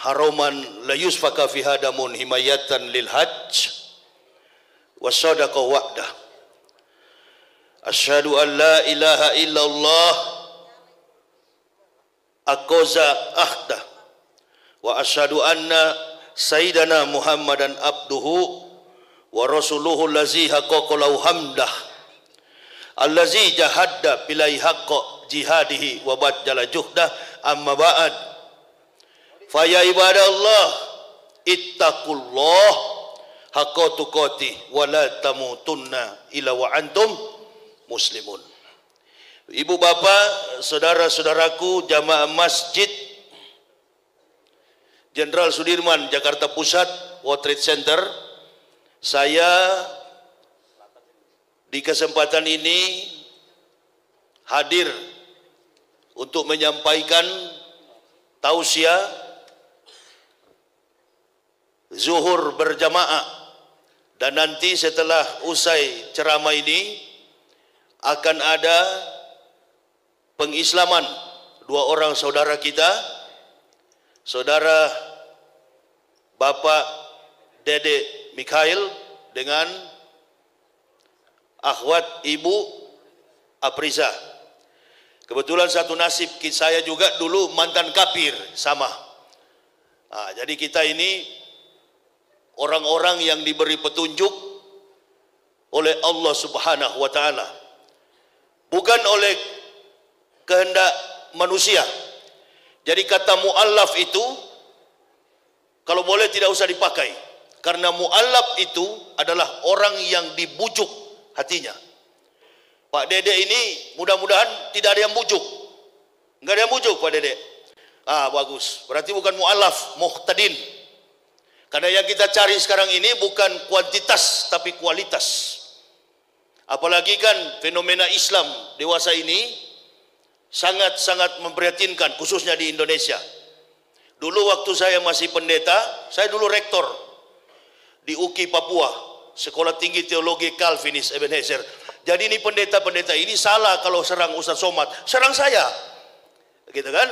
haroman la yusfaka fi hadamun himayatan lil hajj wa sadaqa wa'dah. Asyhadu an la ilaha illallah aqaza ahdah wa asyhadu anna sayyidana Muhammadan abduhu wa rasuluhu allazi haqqaqalahu hamdah allazi jahadda bilai haqqa jihadihi wa badjala juhdah. Amma ba'd, fa ya ibadallah ittaqullah haqqa tuqatih wa la tamutunna illa wa antum muslimun. Ibu bapak, saudara-saudaraku jamaah Masjid Jenderal Sudirman Jakarta Pusat World Trade Center, saya di kesempatan ini hadir untuk menyampaikan tausiah zuhur berjamaah, dan nanti setelah usai ceramah ini akan ada pengislaman dua orang saudara kita, saudara Bapak Dede Mikhail dengan akhwat Ibu Apriza. Kebetulan satu nasib, saya juga dulu mantan kafir sama. Jadi kita ini orang-orang yang diberi petunjuk oleh Allah Subhanahu wa Ta'ala, bukan oleh kehendak manusia. Jadi kata mu'allaf itu kalau boleh tidak usah dipakai, karena mu'allaf itu adalah orang yang dibujuk hatinya. Pak Dede ini mudah-mudahan tidak ada yang bujuk. Enggak ada yang bujuk Pak Dede. Bagus. Berarti bukan mu'allaf, muhtadin. Karena yang kita cari sekarang ini bukan kuantitas tapi kualitas. Apalagi kan fenomena Islam dewasa ini sangat-sangat memprihatinkan, khususnya di Indonesia. Dulu waktu saya masih pendeta, saya dulu rektor di UKI Papua, Sekolah Tinggi Teologi Calvinis Ebenezer. Jadi ini pendeta-pendeta ini salah kalau serang Ustaz Somad, serang saya, gitu kan?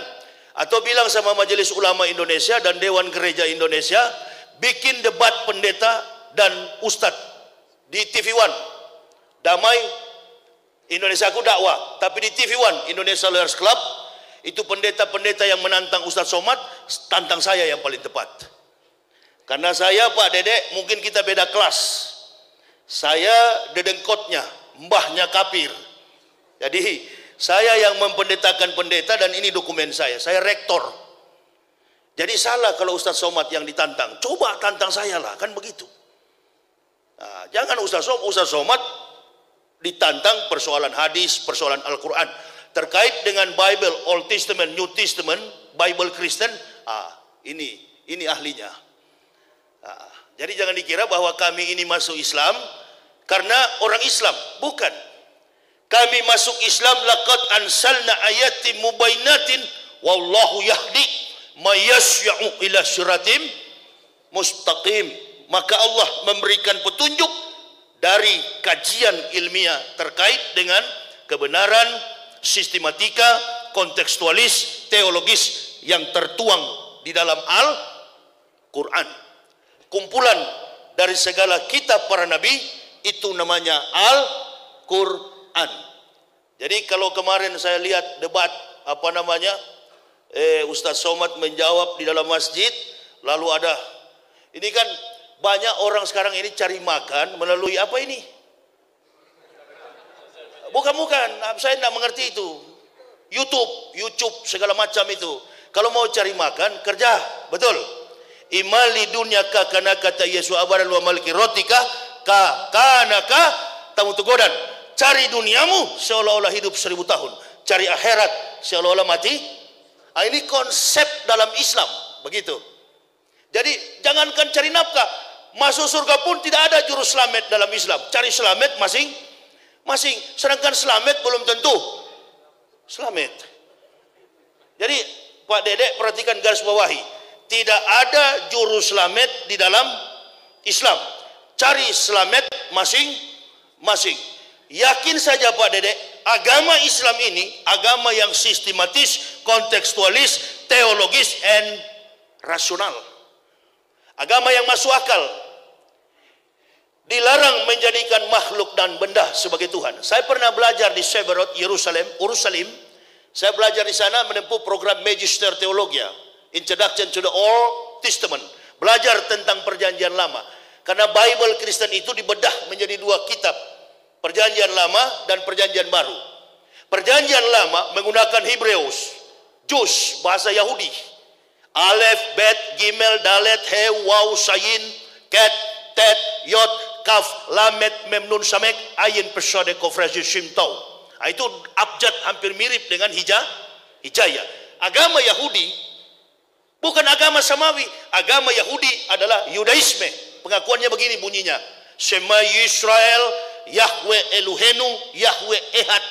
Atau bilang sama Majelis Ulama Indonesia dan Dewan Gereja Indonesia, bikin debat pendeta dan ustadz di TV One, Damai Indonesia Aku Dakwah, tapi di TV One Indonesia Lawyers Club itu pendeta-pendeta yang menantang Ustaz Somad, tantang saya yang paling tepat. Karena saya Pak Dede mungkin kita beda kelas, saya dedengkotnya, mbahnya kafir. Jadi saya yang mempendetakan pendeta dan ini dokumen saya rektor. Jadi salah kalau Ustaz Somad yang ditantang, coba tantang saya lah, kan begitu. Jangan Ustaz Somad ditantang persoalan hadis, persoalan Al-Quran terkait dengan Bible, Old Testament, New Testament, Bible Kristen. Ini ahlinya. Jadi jangan dikira bahwa kami ini masuk Islam karena orang Islam, bukan. Kami masuk Islam laqad ansalna ayatin mubainatin wallahu yahdi may yasya'u ila siratim mustaqim. Maka Allah memberikan petunjuk dari kajian ilmiah terkait dengan kebenaran, sistematika, kontekstualis, teologis yang tertuang di dalam Al-Quran. Kumpulan dari segala kitab para nabi, itu namanya Al-Quran. Jadi kalau kemarin saya lihat debat Ustaz Somad menjawab di dalam masjid, lalu ada ini kan banyak orang sekarang ini cari makan melalui apa ini? Bukan, saya tidak mengerti itu. YouTube segala macam itu. Kalau mau cari makan kerja, betul. Imali dunyaka kana kata Yesus abaran wa maliki rotika kanaka tamutugodan. Cari duniamu seolah-olah hidup 1000 tahun, cari akhirat seolah-olah mati. Ini konsep dalam Islam, begitu. Jadi jangankan cari nafkah, masuk surga pun tidak ada juru selamat dalam Islam. Cari selamat masing-masing, sedangkan selamat belum tentu selamat. Jadi Pak Dedek perhatikan garis bawahi, tidak ada juru selamat di dalam Islam. Cari selamat masing-masing. Yakin saja Pak Dedek, agama Islam ini agama yang sistematis, kontekstualis, teologis, and rasional. Agama yang masuk akal. Dilarang menjadikan makhluk dan benda sebagai Tuhan. Saya pernah belajar di Seberot, Yerusalem. Saya belajar di sana menempuh program Magister Theologia, Introduction to the Old Testament. Belajar tentang perjanjian lama. Karena Bible Kristen itu dibedah menjadi dua kitab. Perjanjian lama dan perjanjian baru. Perjanjian lama menggunakan Hebreus, Jus, bahasa Yahudi. Alef, Bet, Gimel, Dalet, He, Waw, Sayin, Ket, Tet, Yod, Kaf, Lamet, Memnun, Samek, Ayin, Pesade, Kofrasi, Shimtau. Itu abjad hampir mirip dengan Hijayah. Agama Yahudi bukan agama samawi. Agama Yahudi adalah Yudaisme. Pengakuannya begini bunyinya. Shema Yisrael, Yahweh Elohenu, Yahweh Ehad.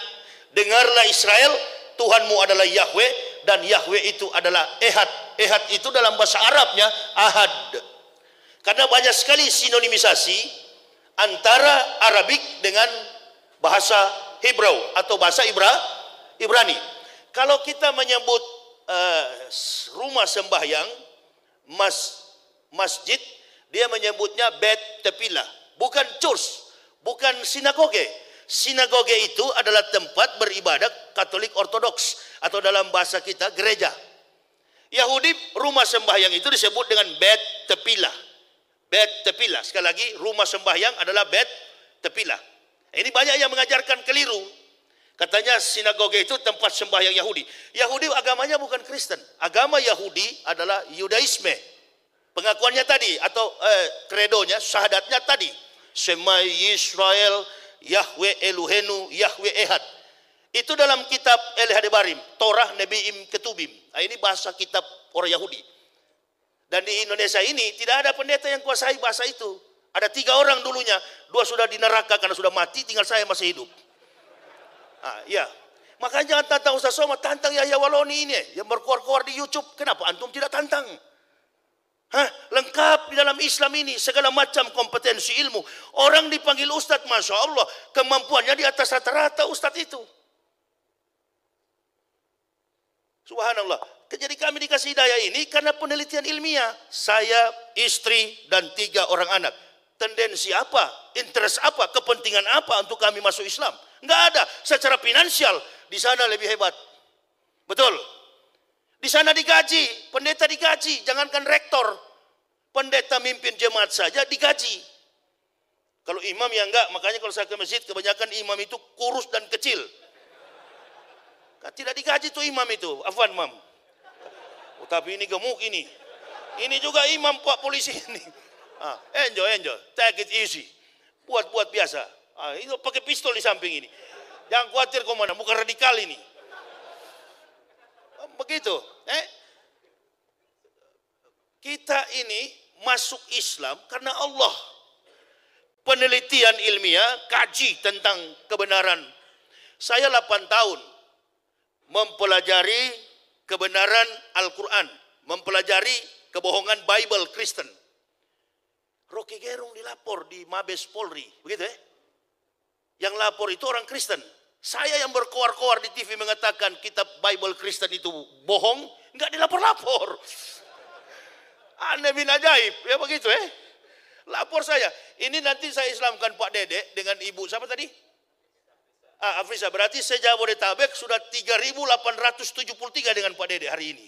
Dengarlah Israel, Tuhanmu adalah Yahweh, dan Yahweh itu adalah Ehad. Ehad itu dalam bahasa Arabnya Ahad. Karena banyak sekali sinonimisasi antara Arabik dengan bahasa Hebrau atau bahasa Ibrani. Kalau kita menyebut rumah sembahyang, masjid, dia menyebutnya Bet Tepilah, bukan church, bukan sinagoge. Sinagoge itu adalah tempat beribadat Katolik Ortodoks atau dalam bahasa kita gereja. Yahudi rumah sembahyang itu disebut dengan Bet Tepilah. Bet Tepilah. Sekali lagi, rumah sembahyang adalah Bet Tepilah. Ini banyak yang mengajarkan keliru. Katanya sinagoge itu tempat sembahyang Yahudi. Yahudi agamanya bukan Kristen. Agama Yahudi adalah Yudaisme. Pengakuannya tadi atau kredonya, syahadatnya tadi. Shema Yisrael, Yahweh Elohenu, Yahweh Ehad. Itu dalam kitab El-Hadebarim, Torah Nebiim Ketubim. Nah, ini bahasa kitab orang Yahudi. Dan di Indonesia ini tidak ada pendeta yang kuasai bahasa itu. Ada 3 orang dulunya, 2 sudah di neraka karena sudah mati, tinggal saya masih hidup. Ya. Makanya jangan tantang Ustaz Somad, tantang Yahya Waloni ini yang berkuar-kuar di YouTube. Kenapa antum tidak tantang? Lengkap di dalam Islam ini segala macam kompetensi ilmu. Orang dipanggil Ustaz, Masya Allah, kemampuannya di atas rata-rata Ustaz itu. Subhanallah. Jadi kami dikasih hidayah ini karena penelitian ilmiah. Saya, istri, dan 3 orang anak. Tendensi apa? Interest apa? Kepentingan apa untuk kami masuk Islam? Enggak ada. Secara finansial di sana lebih hebat. Betul. Di sana digaji, pendeta digaji, jangankan rektor. Pendeta mimpin jemaat saja digaji. Kalau imam ya enggak, makanya kalau saya ke masjid kebanyakan imam itu kurus dan kecil. Tidak digaji tuh imam itu. Afwan, Mam. Oh, tapi ini gemuk ini. Ini juga imam Pak polisi ini. Enjoy. Take it easy. Buat biasa. Itu pakai pistol di samping ini. Jangan khawatir komandan, bukan radikal ini. Begitu. Kita ini masuk Islam karena Allah. Penelitian ilmiah, kaji tentang kebenaran. Saya 8 tahun mempelajari kebenaran Al-Quran, mempelajari kebohongan Bible Kristen. Rocky Gerung dilapor di Mabes Polri, begitu ya? Yang lapor itu orang Kristen. Saya yang berkoar-koar di TV mengatakan kitab Bible Kristen itu bohong, enggak dilapor-lapor. Aneh bin ajaib, ya begitu ya? Lapor saya. Ini nanti saya Islamkan Pak Dede dengan ibu siapa tadi? Afrisa. Berarti se-Jabodetabek sudah 3.873 dengan Pak Dede hari ini.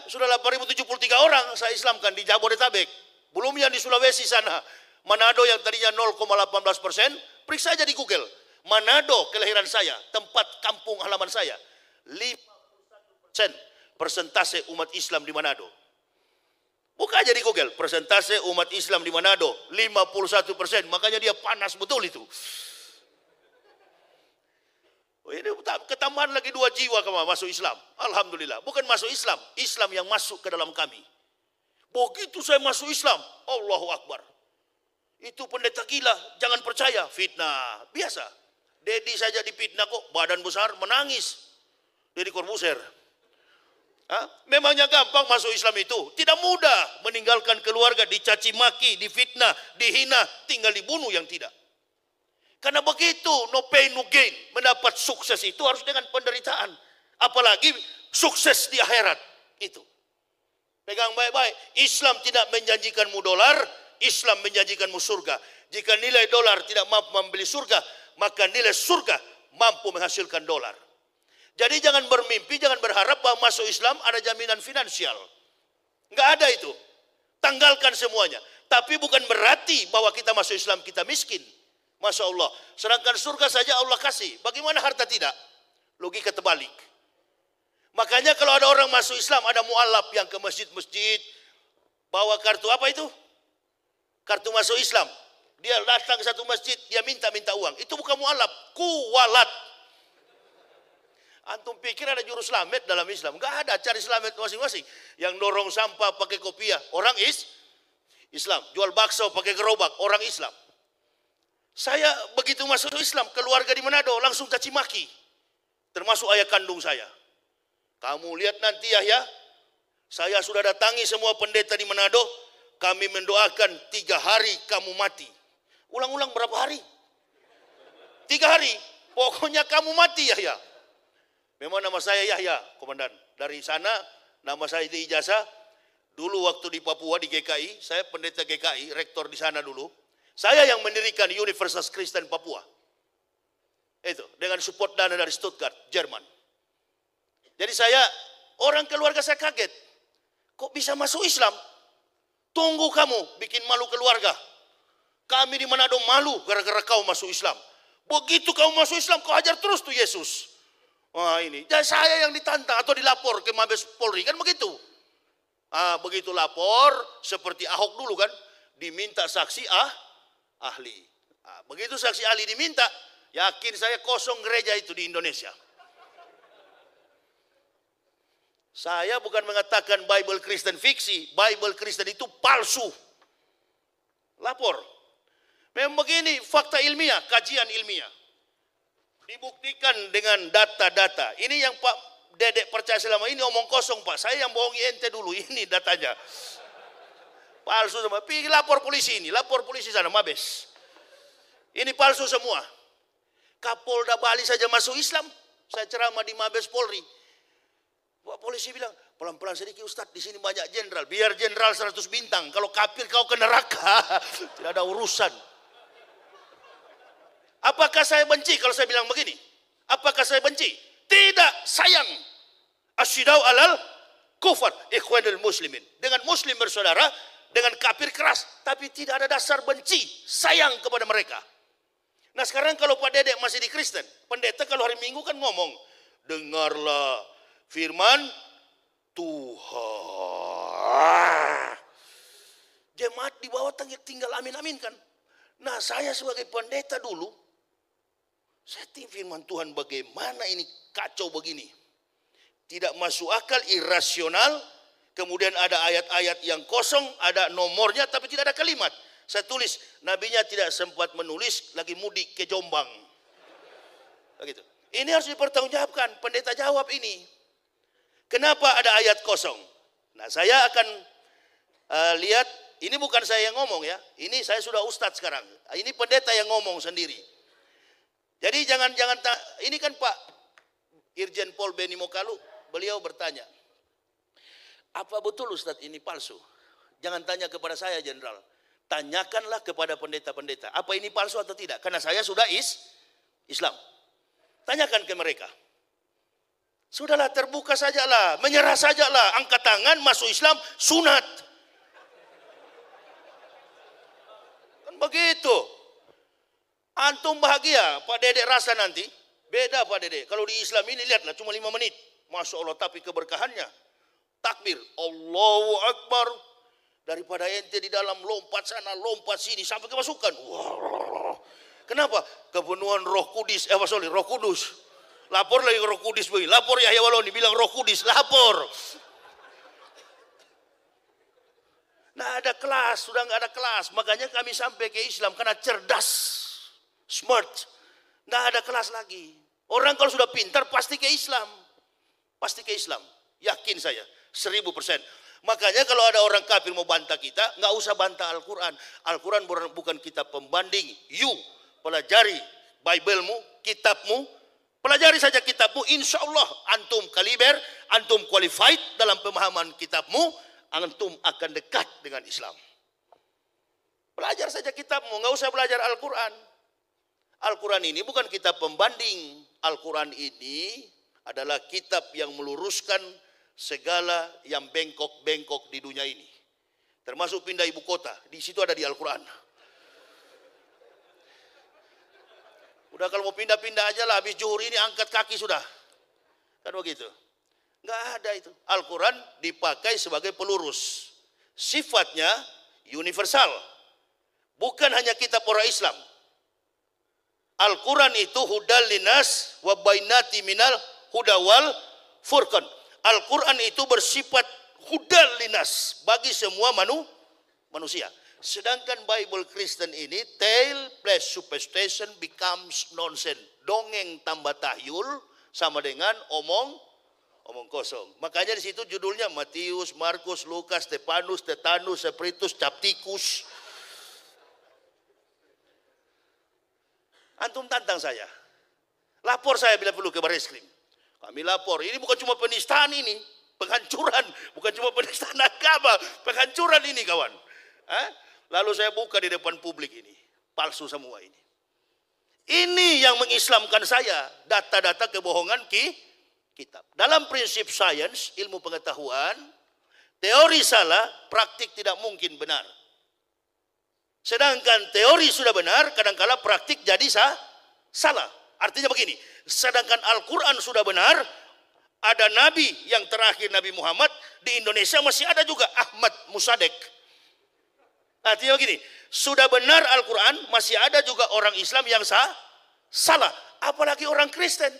Sudah 8.073 orang saya Islamkan di Jabodetabek. Belum yang di Sulawesi sana. Manado yang tadinya 0,18%, periksa aja di Google. Manado kelahiran saya, tempat kampung halaman saya. 51% persentase umat Islam di Manado. Buka aja di Google, persentase umat Islam di Manado 51%, makanya dia panas betul itu. Ini ketambahan lagi 2 jiwa masuk Islam. Alhamdulillah, bukan masuk Islam, Islam yang masuk ke dalam kami. Begitu saya masuk Islam, Allahu Akbar. Itu pendeta gila, jangan percaya, fitnah, biasa. Dedi saja dipitnah kok, badan besar menangis. Deddy Corbuzier. Memangnya gampang masuk Islam itu? Tidak mudah, meninggalkan keluarga, dicaci maki, difitnah, dihina, tinggal dibunuh yang tidak. Karena begitu, no pain no gain. Mendapat sukses itu harus dengan penderitaan. Apalagi sukses di akhirat. Itu. Pegang baik-baik. Islam tidak menjanjikanmu dolar, Islam menjanjikanmu surga. Jika nilai dolar tidak mampu membeli surga, maka nilai surga mampu menghasilkan dolar. Jadi jangan bermimpi, jangan berharap bahwa masuk Islam ada jaminan finansial. Enggak ada itu. Tanggalkan semuanya. Tapi bukan berarti bahwa kita masuk Islam kita miskin. Masya Allah. Sedangkan surga saja Allah kasih. Bagaimana harta tidak? Logika terbalik. Makanya kalau ada orang masuk Islam, ada mu'alaf yang ke masjid-masjid, bawa kartu apa itu? Kartu masuk Islam. Dia datang ke satu masjid, dia minta uang. Itu bukan mu'alaf, kuwalat. Antum pikir ada juru selamat dalam Islam? Enggak ada, cari selamat masing-masing. Yang dorong sampah pakai kopiah, orang Islam. Jual bakso pakai gerobak, orang Islam. Saya begitu masuk Islam, keluarga di Manado langsung caci maki. Termasuk ayah kandung saya. Kamu lihat nanti Yahya, saya sudah datangi semua pendeta di Manado, kami mendoakan 3 hari kamu mati. Ulang-ulang berapa hari? 3 hari, pokoknya kamu mati Yahya. Memang nama saya Yahya, komandan. Dari sana, nama saya di ijazah. Dulu waktu di Papua, di GKI, saya pendeta GKI, rektor di sana dulu. Saya yang mendirikan Universitas Kristen Papua. Itu, dengan support dana dari Stuttgart, Jerman. Jadi orang keluarga saya kaget. Kok bisa masuk Islam? Tunggu kamu, bikin malu keluarga. Kami di Manado malu gara-gara kau masuk Islam. Begitu kau masuk Islam, kau ajar terus tuh Yesus. Wah ini, jadi saya yang ditantang atau dilapor ke Mabes Polri, kan begitu. Begitu lapor, seperti Ahok dulu kan, diminta saksi ahli. Begitu saksi ahli diminta, yakin saya kosong gereja itu di Indonesia. Saya bukan mengatakan Bible Kristen fiksi, Bible Kristen itu palsu. Lapor. Memang begini, fakta ilmiah, kajian ilmiah. Dibuktikan dengan data-data. Ini yang Pak Dedek percaya selama ini omong kosong Pak. Saya yang bohongi ente dulu, ini datanya. Palsu semua. Pergi lapor polisi ini, lapor polisi sana, Mabes. Ini palsu semua. Kapolda Bali saja masuk Islam. Saya ceramah di Mabes Polri. Pak polisi bilang, pelan-pelan sedikit Ustadz, di sini banyak jenderal. Biar jenderal 100 bintang. Kalau kafir kau ke neraka. Tidak ada urusan. Apakah saya benci kalau saya bilang begini? Apakah saya benci? Tidak, sayang. Asyidau alal kufar ikhwanul muslimin. Dengan muslim bersaudara, dengan kafir keras. Tapi tidak ada dasar benci, sayang kepada mereka. Nah sekarang kalau Pak Dedek masih di Kristen, pendeta kalau hari Minggu kan ngomong, dengarlah firman Tuhan. Jemaat di bawah tinggal amin-amin kan. Nah saya sebagai pendeta dulu, saya tim firman Tuhan bagaimana ini kacau begini. Tidak masuk akal, irasional. Kemudian ada ayat-ayat yang kosong, ada nomornya tapi tidak ada kalimat. Saya tulis, nabinya tidak sempat menulis, lagi mudik ke Jombang. Begitu. Ini harus dipertanggungjawabkan, pendeta jawab ini. Kenapa ada ayat kosong? Nah saya akan lihat, ini bukan saya yang ngomong ya. Ini saya sudah ustadz sekarang. Ini pendeta yang ngomong sendiri. Jadi jangan ini kan Pak Irjen Pol Beni Mokalu, beliau bertanya, apa betul Ustadz ini palsu? Jangan tanya kepada saya Jenderal, tanyakanlah kepada pendeta-pendeta, apa ini palsu atau tidak? Karena saya sudah Islam. Tanyakan ke mereka. Sudahlah, terbuka sajalah, menyerah sajalah, angkat tangan, masuk Islam, sunat. Kan begitu. Antum bahagia, Pak Dedek rasa nanti, beda Pak Dedek. Kalau di Islam ini lihatlah cuma 5 menit. Masya Allah, tapi keberkahannya. Takbir, Allahu Akbar. Daripada ente di dalam lompat sana, lompat sini, sampai kemasukan. Wow. Kenapa? Kepenuhan Roh Kudus, Roh Kudus. Lapor lagi Roh Kudus, lapor Yahya Waloni, bilang Roh Kudus, lapor. Nah ada kelas, sudah nggak ada kelas. Makanya kami sampai ke Islam karena cerdas. Smart, nggak ada kelas lagi. Orang kalau sudah pintar pasti ke Islam, yakin saya 1000%. Makanya kalau ada orang kafir mau bantah kita, nggak usah bantah Al-Quran. Al-Quran bukan kitab pembanding. You pelajari Bible-mu, kitabmu, Pelajari saja kitabmu, insya Allah antum kaliber, antum qualified dalam pemahaman kitabmu, antum akan dekat dengan Islam. Belajar saja kitabmu, nggak usah belajar Al-Quran. Al-Quran ini bukan kitab pembanding. Al-Quran ini adalah kitab yang meluruskan segala yang bengkok-bengkok di dunia ini. Termasuk pindah ibu kota, di situ ada di Al-Quran. Udah kalau mau pindah-pindah aja lah, habis zuhur ini angkat kaki sudah. Kan begitu. Nggak ada itu. Al-Quran dipakai sebagai pelurus. Sifatnya universal. Bukan hanya kitab orang Islam. Al-Quran itu hudal linas wa bainati minal huda wal furqan. Al-Quran itu bersifat hudal linas bagi semua manusia. Sedangkan Bible Kristen ini tale plus superstition becomes nonsense. Dongeng tambah tahyul sama dengan omong kosong. Makanya di situ judulnya Matius, Markus, Lukas, Stefanus, Tetanus, Spiritus, Captikus. Antum tantang saya. Lapor saya bila perlu ke Barreskrim. Kami lapor. Ini bukan cuma penistaan ini, penghancuran, bukan cuma penistaan agama, penghancuran ini kawan. Lalu saya buka di depan publik ini. Palsu semua ini. Ini yang mengislamkan saya. Data-data kebohongan kitab. Dalam prinsip sains, ilmu pengetahuan, teori salah, praktik tidak mungkin benar. Sedangkan teori sudah benar, kadangkala praktik jadi salah. Artinya begini, sedangkan Al-Quran sudah benar, ada nabi yang terakhir Nabi Muhammad, di Indonesia masih ada juga Ahmad Musadek. Artinya begini, sudah benar Al-Quran, masih ada juga orang Islam yang salah. Apalagi orang Kristen.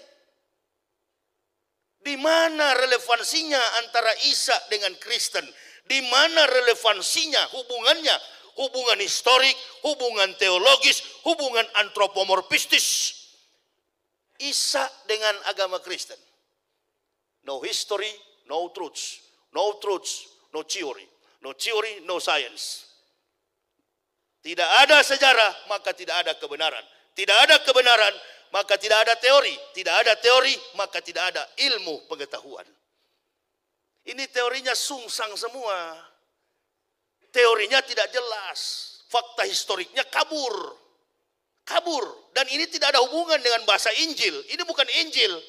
Di mana relevansinya antara Isa dengan Kristen? Di mana relevansinya, hubungannya? Hubungan historik, hubungan teologis, hubungan antropomorfistis. Isa dengan agama Kristen. No history, no truths. No truths, no theory. No theory, no science. Tidak ada sejarah, maka tidak ada kebenaran. Tidak ada kebenaran, maka tidak ada teori. Tidak ada teori, maka tidak ada ilmu pengetahuan. Ini teorinya sungsang semua. Teorinya tidak jelas. Fakta historiknya kabur. Dan ini tidak ada hubungan dengan bahasa Injil. Ini bukan Injil.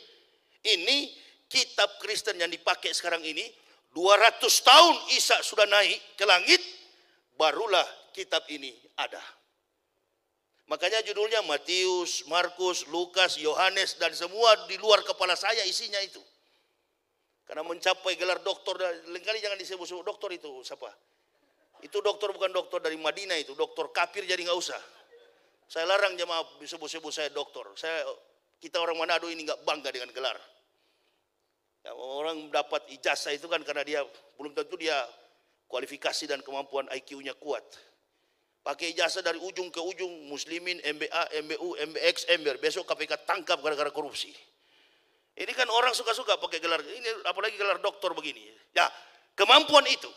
Ini kitab Kristen yang dipakai sekarang ini. 200 tahun Isa sudah naik ke langit. Barulah kitab ini ada. Makanya judulnya Matius, Markus, Lukas, Yohanes, dan semua di luar kepala saya isinya itu. Karena mencapai gelar doktor, lain kali jangan disebut-sebut doktor itu siapa? Itu dokter bukan dokter dari Madinah itu, dokter kafir jadi nggak usah. Saya larang jemaah sebut-sebut saya dokter. Kita orang Manado ini nggak bangga dengan gelar. Ya, orang dapat ijazah itu kan karena dia belum tentu dia kualifikasi dan kemampuan IQ-nya kuat. Pakai ijazah dari ujung ke ujung, Muslimin, MBA, MBU, MBX, Ember. Besok KPK tangkap gara-gara korupsi. Ini kan orang suka-suka pakai gelar ini, apalagi gelar dokter begini. Ya, kemampuan itu.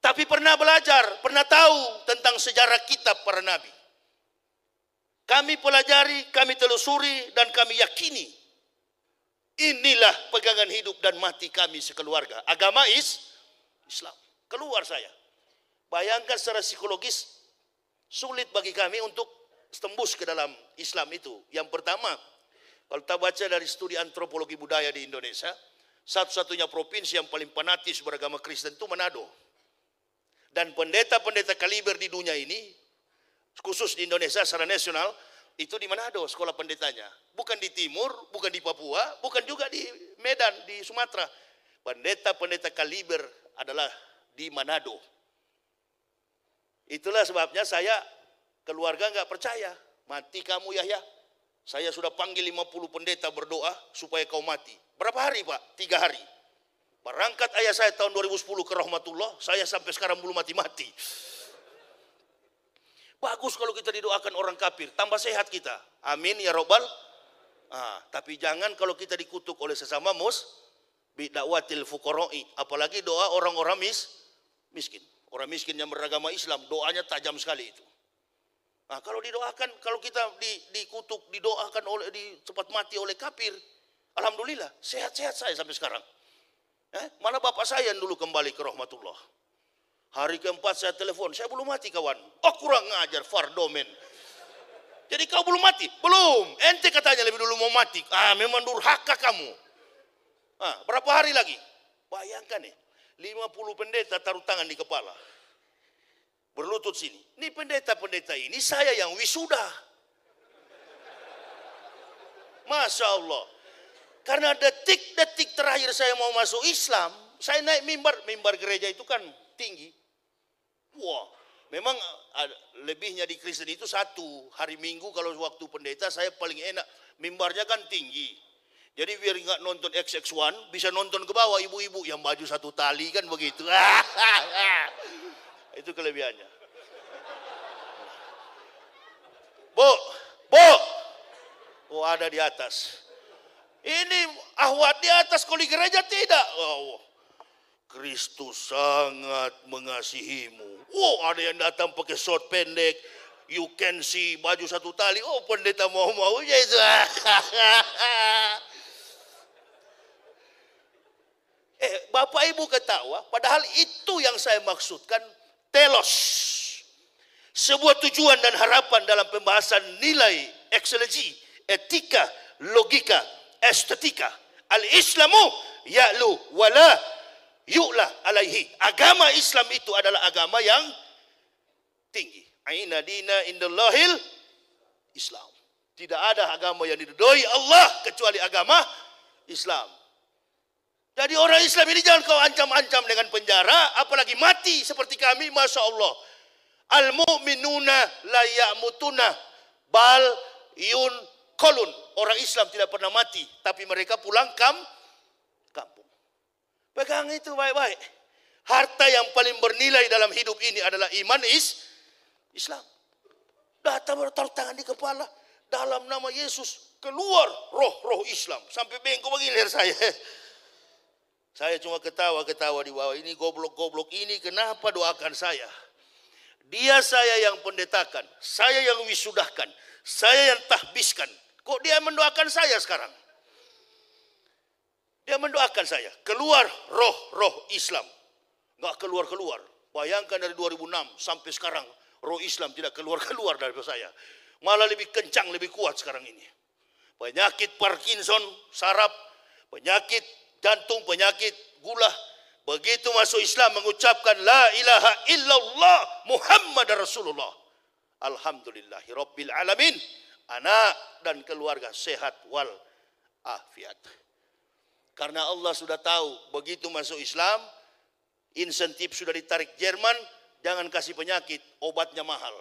Tapi pernah belajar, pernah tahu tentang sejarah kitab para nabi. Kami pelajari, kami telusuri, dan kami yakini. Inilah pegangan hidup dan mati kami sekeluarga. Agama Islam. Keluar saya. Bayangkan secara psikologis, sulit bagi kami untuk tembus ke dalam Islam itu. Yang pertama, kalau kita baca dari studi antropologi budaya di Indonesia, satu-satunya provinsi yang paling fanatis beragama Kristen itu Manado. Dan pendeta-pendeta kaliber di dunia ini, khusus di Indonesia secara nasional, itu di Manado sekolah pendetanya. Bukan di timur, bukan di Papua, bukan juga di Medan, di Sumatera. Pendeta-pendeta kaliber adalah di Manado. Itulah sebabnya saya, keluarga nggak percaya. Mati kamu Yahya. Saya sudah panggil 50 pendeta berdoa supaya kau mati. Berapa hari Pak? 3 hari. Berangkat ayah saya tahun 2010 ke rahmatullah, saya sampai sekarang belum mati-mati. Bagus kalau kita didoakan orang kafir, tambah sehat kita. Amin ya robbal. Tapi jangan kalau kita dikutuk oleh sesama bid'awatil fuqara'i, apalagi doa orang-orang miskin. Orang miskin yang beragama Islam, doanya tajam sekali itu. Nah, kalau didoakan, kalau kita dikutuk, didoakan cepat mati oleh kafir, alhamdulillah, sehat-sehat saya sampai sekarang. Mana bapak saya yang dulu kembali ke rahmatullah. Hari keempat saya telepon, saya belum mati kawan. Oh kurang ngajar, fardomen. Jadi kau belum mati? Belum. Ente katanya lebih dulu mau mati. Memang durhaka kamu. Berapa hari lagi? Bayangkan ya, 50 pendeta taruh tangan di kepala. Berlutut sini. Ini pendeta-pendeta ini saya yang wisuda. Masya Allah. Karena detik-detik terakhir saya mau masuk Islam, saya naik mimbar gereja itu kan tinggi. Wah, memang lebihnya di Kristen itu satu. Hari Minggu kalau waktu pendeta saya paling enak. Mimbarnya kan tinggi. Jadi biar nggak nonton XX1, bisa nonton ke bawah ibu-ibu yang baju satu tali kan begitu. Itu kelebihannya. Bu. Oh ada di atas. Ini ahwat di atas, kalau di gereja tidak. Oh, Kristus sangat mengasihimu. Oh ada yang datang pakai short pendek. You can see baju satu tali. Oh pendeta mau-maunya itu. Bapak Ibu ketawa, padahal itu yang saya maksudkan telos. Sebuah tujuan dan harapan dalam pembahasan nilai, ekselensi, etika, logika, estetika. Al-Islamu ya'lu wala yu'la alaihi. Agama Islam itu adalah agama yang tinggi. Aina dina indallahil Islam. Tidak ada agama yang diridhoi Allah kecuali agama Islam. Jadi orang Islam ini jangan kau ancam-ancam dengan penjara, apalagi mati seperti kami, Masya Allah. Al-mu'minuna la ya'mutuna bal yun kolun. Orang Islam tidak pernah mati, tapi mereka pulang kampung. Pegang itu baik-baik. Harta yang paling bernilai dalam hidup ini adalah iman Islam. Datang taruh tangan di kepala, dalam nama Yesus keluar roh Islam. Sampai bengkok begini leher saya. Saya cuma ketawa-ketawa di bawah. Ini goblok-goblok ini kenapa doakan saya? Dia saya yang pendetakan, saya yang wisudahkan, saya yang tahbiskan. Kok dia mendoakan saya sekarang? Dia mendoakan saya. Keluar roh Islam. Nggak keluar-keluar. Bayangkan dari 2006 sampai sekarang, roh Islam tidak keluar-keluar dari saya. Malah lebih kencang, lebih kuat sekarang ini. Penyakit Parkinson, saraf, penyakit jantung, penyakit gula. Begitu masuk Islam mengucapkan la ilaha illallah Muhammad Rasulullah. Alhamdulillahi Rabbil Alamin. Anak dan keluarga sehat wal afiat. Karena Allah sudah tahu begitu masuk Islam, insentif sudah ditarik Jerman, jangan kasih penyakit, obatnya mahal.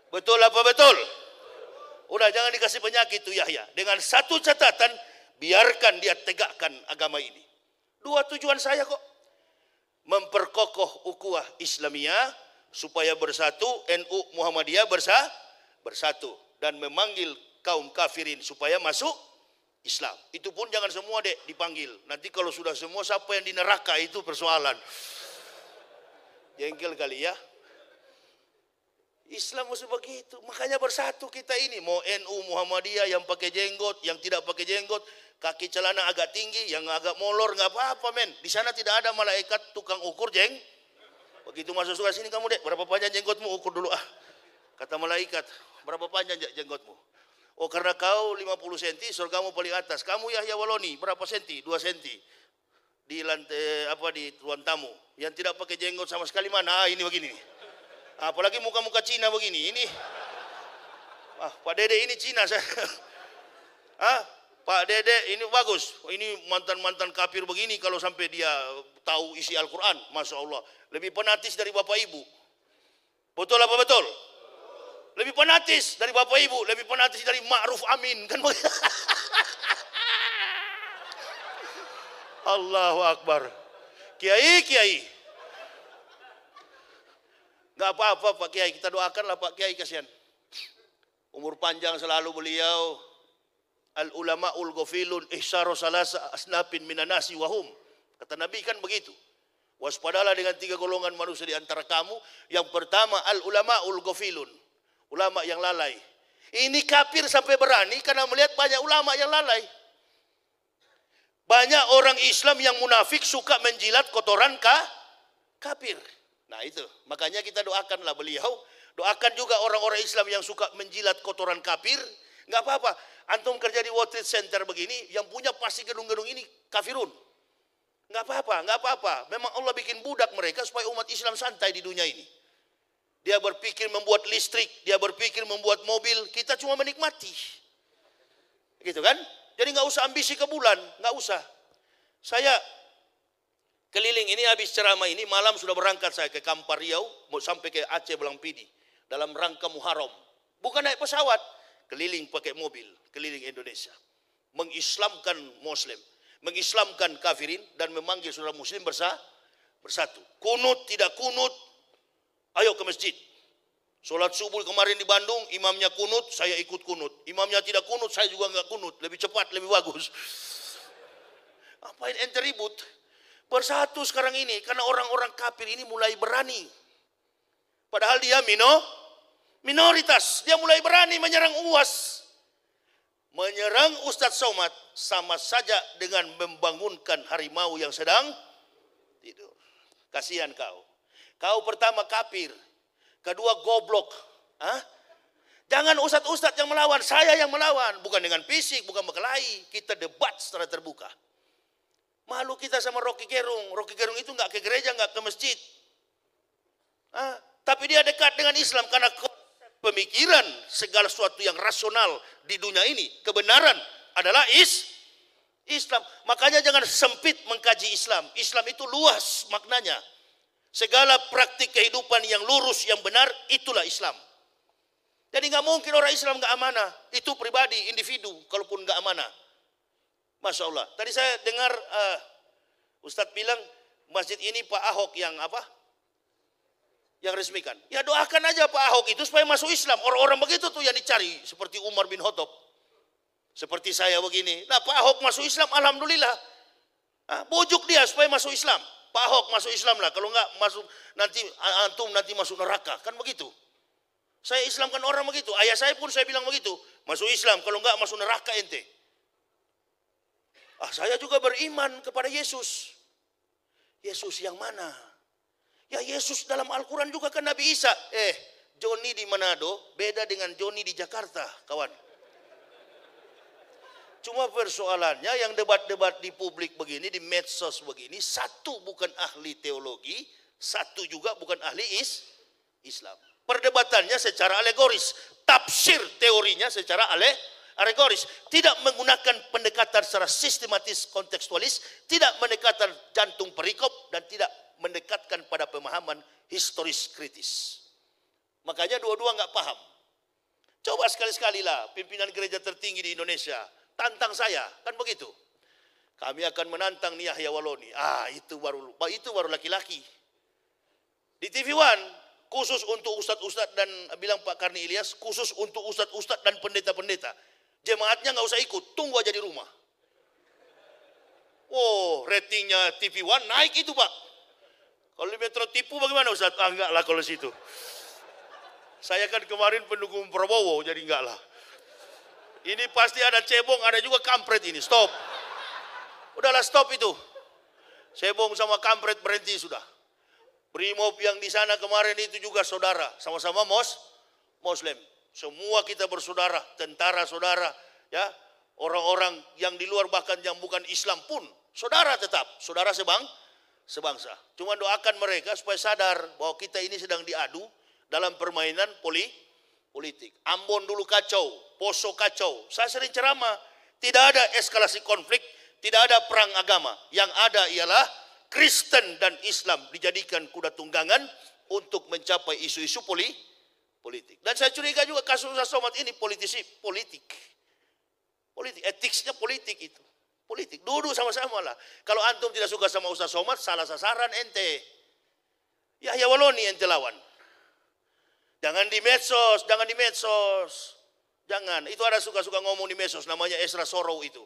Betul apa betul? Udah jangan dikasih penyakit tuh Yahya. Dengan satu catatan, biarkan dia tegakkan agama ini. Dua tujuan saya kok. Memperkokoh ukhuwah Islamiyah supaya bersatu, NU Muhammadiyah bersatu. Dan memanggil kaum kafirin supaya masuk Islam. Itu pun jangan semua dipanggil. Nanti kalau sudah semua, siapa yang di neraka itu persoalan. Jengkel kali ya. Islam mesti begitu. Makanya bersatu kita ini. Mau NU Muhammadiyah yang pakai jenggot, yang tidak pakai jenggot. Kaki celana agak tinggi, yang agak molor, nggak apa-apa men. Di sana tidak ada malaikat tukang ukur Begitu masuk surga, sini kamu dek, berapa panjang jenggotmu, ukur dulu ah. Kata malaikat, berapa panjang jenggotmu? Oh karena kau 50 cm, surgamu paling atas. Kamu Yahya Waloni, berapa senti? 2 cm. Di lantai di ruang tamu. Yang tidak pakai jenggot sama sekali mana? Ini begini. Apalagi muka-muka Cina begini. Ini. Pak Dede ini Cina saya. Pak Dede ini bagus. Ini mantan-mantan kafir begini kalau sampai dia tahu isi Al-Quran. Masya Allah. Lebih fanatis dari Bapak Ibu. Betul apa betul? Lebih fanatis dari Bapak Ibu. Lebih fanatis dari Ma'ruf Amin. Kan Allahu Akbar. Kiai. Gak apa-apa Pak Kiai. Kita doakanlah Pak Kiai, kasihan. Umur panjang selalu beliau. Al-ulama'ul ghafilun ihsaru salasa asnafin minanasi wahum. Kata Nabi kan begitu. Waspadalah dengan 3 golongan manusia di antara kamu. Yang pertama, al-ulama'ul ghafilun. Ulama yang lalai. Ini kafir sampai berani karena melihat banyak ulama yang lalai. Banyak orang Islam yang munafik suka menjilat kotoran kafir. Nah itu, makanya kita doakanlah beliau. Doakan juga orang-orang Islam yang suka menjilat kotoran kafir. Nggak apa-apa, antum kerja di World Trade Center begini, yang punya pasti gedung-gedung ini kafirun. Nggak apa-apa. Memang Allah bikin budak mereka supaya umat Islam santai di dunia ini. Dia berpikir membuat listrik, dia berpikir membuat mobil, kita cuma menikmati. Gitu kan? Jadi nggak usah ambisi ke bulan, nggak usah. Saya keliling ini habis ceramah ini, malam sudah berangkat saya ke Kampar Riau, mau sampai ke Aceh Belangpidi. Dalam rangka Muharram. Bukan naik pesawat, keliling pakai mobil, keliling Indonesia. Mengislamkan Muslim. Mengislamkan kafirin dan memanggil saudara muslim bersatu. Kunut tidak kunut, ayo ke masjid. Sholat subuh kemarin di Bandung, imamnya kunut, saya ikut kunut. Imamnya tidak kunut, saya juga nggak kunut. Lebih cepat, lebih bagus. Apain ente ribut? Bersatu sekarang ini, karena orang-orang kafir ini mulai berani. Padahal dia minoritas, dia mulai berani menyerang UAS. Menyerang Ustadz Somad sama saja dengan membangunkan harimau yang sedang tidur. Kasihan kau. Kau pertama kafir, kedua goblok. Jangan ustadz-ustadz yang melawan, saya yang melawan. Bukan dengan fisik, bukan berkelahi. Kita debat secara terbuka. Malu kita sama Rocky Gerung. Rocky Gerung itu nggak ke gereja, nggak ke masjid. Tapi dia dekat dengan Islam karena pemikiran segala sesuatu yang rasional di dunia ini, kebenaran adalah Islam. Makanya jangan sempit mengkaji Islam. Islam itu luas maknanya. Segala praktik kehidupan yang lurus, yang benar, itulah Islam. Jadi nggak mungkin orang Islam nggak amanah. Itu pribadi, individu, kalaupun nggak amanah. Masya Allah. Tadi saya dengar Ustadz bilang masjid ini Pak Ahok yang apa? Yang resmikan. Ya doakan aja Pak Ahok itu supaya masuk Islam. Orang-orang begitu tuh yang dicari. Seperti Umar bin Khattab. Seperti saya begini. Nah Pak Ahok masuk Islam, alhamdulillah. Bujuk dia supaya masuk Islam. Pak Ahok masuk Islam lah. Kalau enggak masuk nanti antum nanti masuk neraka. Kan begitu. Saya Islamkan orang begitu. Ayah saya pun saya bilang begitu. Masuk Islam. Kalau enggak masuk neraka ente. Saya juga beriman kepada Yesus. Yesus yang mana? Ya Yesus dalam Al-Quran juga kan Nabi Isa. Joni di Manado beda dengan Joni di Jakarta, kawan. Cuma persoalannya yang debat-debat di publik begini, di medsos begini, satu bukan ahli teologi, satu juga bukan ahli Islam. Perdebatannya secara alegoris, tafsir teorinya secara alegoris, tidak menggunakan pendekatan secara sistematis kontekstualis, tidak mendekatan jantung perikop dan tidak mendekatkan pada pemahaman historis kritis. Makanya dua-dua nggak paham. Coba sekali-sekali lah pimpinan gereja tertinggi di Indonesia tantang saya, kan begitu. Kami akan menantang nih Yahya Waloni. Itu baru laki-laki. Di TV One khusus untuk ustadz-ustadz dan bilang Pak Karni Ilyas khusus untuk ustadz-ustadz dan pendeta-pendeta. Jemaatnya nggak usah ikut, tunggu aja di rumah. Ratingnya TV One naik itu Pak. Kalau di Metro tipu bagaimana Ustaz? Enggak lah kalau situ. Saya kan kemarin pendukung Prabowo, jadi enggak lah. Ini pasti ada cebong, ada juga kampret ini. Stop. Udahlah stop itu. Cebong sama kampret berhenti sudah. Brimob yang di sana kemarin itu juga saudara. Sama-sama Muslim. Semua kita bersaudara, tentara saudara. Ya, orang-orang yang di luar bahkan yang bukan Islam pun. Saudara tetap, saudara sebangsa. Cuma doakan mereka supaya sadar bahwa kita ini sedang diadu dalam permainan politik. Ambon dulu kacau, Poso kacau. Saya sering ceramah, tidak ada eskalasi konflik, tidak ada perang agama. Yang ada ialah Kristen dan Islam dijadikan kuda tunggangan untuk mencapai isu-isu politik. Dan saya curiga juga kasus Ustaz Somad ini politik. Etiknya politik itu. Politik, duduk sama-sama lah. Kalau antum tidak suka sama Ustaz Somad, salah sasaran ente. Yahya Waloni ente lawan. Jangan di medsos. Jangan, itu ada suka-suka ngomong di medsos, namanya Esra Sorrow itu.